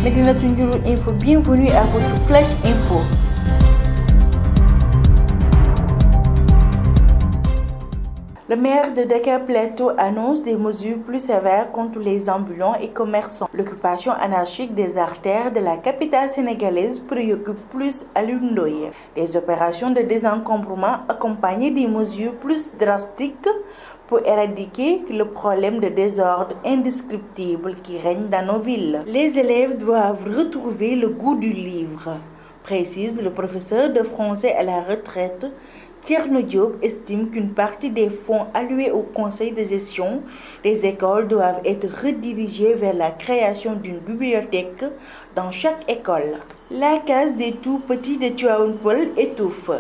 Médinatoul Ndiouloul Info, bienvenue à votre Flash Info. Le maire de Dakar Plateau annonce des mesures plus sévères contre les ambulants et commerçants. L'occupation anarchique des artères de la capitale sénégalaise préoccupe plus Alioune Ndoye. Des opérations de désencombrement accompagnées des mesures plus drastiques pour éradiquer le problème de désordre indescriptible qui règne dans nos villes. Les élèves doivent retrouver le goût du livre, précise le professeur de français à la retraite. Thierno Diop estime qu'une partie des fonds alloués au conseil de gestion des écoles doivent être redirigés vers la création d'une bibliothèque dans chaque école. La case des tout-petits de Tivaouane Peulh étouffe.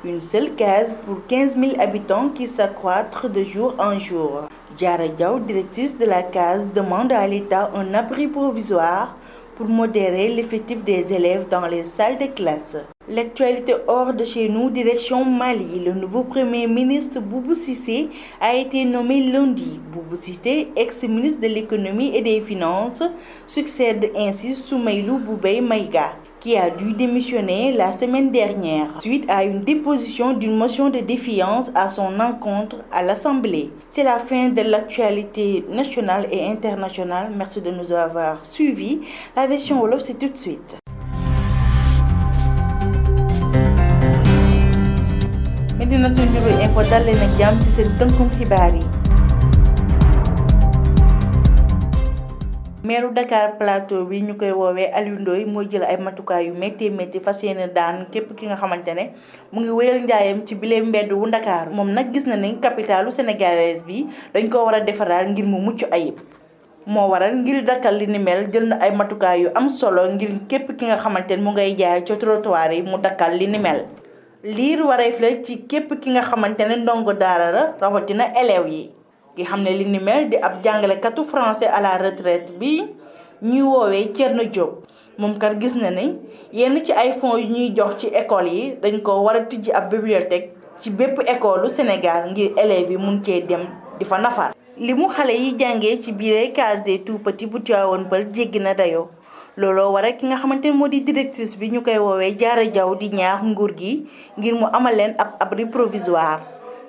Une seule case pour 15 000 habitants qui s'accroît de jour en jour. Diarra Diaw, directrice de la case, demande à l'État un abri provisoire pour modérer l'effectif des élèves dans les salles de classe. L'actualité hors de chez nous, direction Mali. Le nouveau premier ministre Boubou Cissé a été nommé lundi. Boubou Cissé, ex-ministre de l'économie et des finances, succède ainsi Soumaïlou Boubèye Maïga, qui a dû démissionner la semaine dernière suite à une déposition d'une motion de défiance à son encontre à l'Assemblée. C'est la fin de l'actualité nationale et internationale. Merci de nous avoir suivis. La version wolof, c'est tout de suite. Médinatoul Ndiouloul Info dal leen ak jàmm ci seen tënkum xibaar yi. Maire Dakar Plateau bi ñu koy woowee Alioune Ndoye mooy jël ay matukaay yu métti fas yéene daan képp ki nga xamante ne mu ngi wéyal njaayam ci bile mbedd wu Dakar. Moom nag gis na ne capitalu sénégalaise bi dañ ko war a defaraat ngir mu mucc ayib. moo waral ngir dakkal li ni mel jël na ay matukaay yu am solo ngir képp ki nga xamante ne mu ngay jaay ca trottoir yi mu dakkal li ni mel. liir wareef la ci képp ki nga xamante ne ndongo daara la rawatina élèves yi ki xam ne li ni mel di ab jàngalekatu français à la retraite bi ñuy woowee Thierno Diop. moom kat gis na ne yenn ci ay fonds yu ñuy jox ci école yi dañ ko war a tijji ab bibliothèque ci bépp école u Sénégal ngir élèves yi mun cee dem di fa nafar. li mu xale yi jàngee ci biir case des tout-petits bu Tivaouane Peulh jéggi na dayoo. looloo waral ki nga xamante ne moo di directrice bi ñu koy woowee Diarra Diaw di ñaax nguur gi ngir mu amal leen ab abri provisoire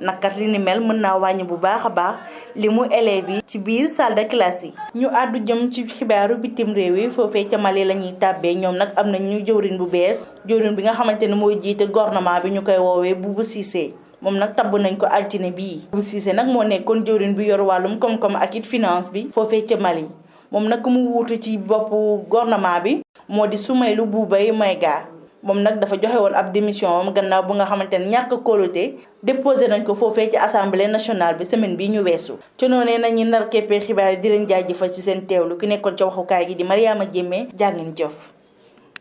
nakat li ni mel mën naa wàññi bu baax a baax li mu élèves yi ci biir salle de classe yi. ñu àddu jëm ci xibaaru bitim réew yi foofee ca Mali la ñuy tàbbee ñoom nag am nañ ñu jëwriñ bu bees jëwriñ bi nga xamante ne mooy jiite gouvernement bi ñu koy woowee Boubou Cissé. moom nag tabb nañ ko altine bii. Boubou Cissé nag moo nekkoon jëwriñ bi yor wàllum koom-koom ak it finance bi foofee ca Mali. moom nag mu wuutu ci boppu gouvernement bi moo di Soumaïlou Boubèye Maïga. moom nag dafa joxe woon ab démission am gannaaw bu nga xamante ne ñàkk kóolute déposé nañ ko foofee ci assemblée nationale bi semaine bii ñu weesu. ci noonee nañu nar keppee xibaar yi di leen jaajëfal ci seen teewlu ki nekkoon ca waxukaay gi di Mariama Jémé jaa ngeen jëf.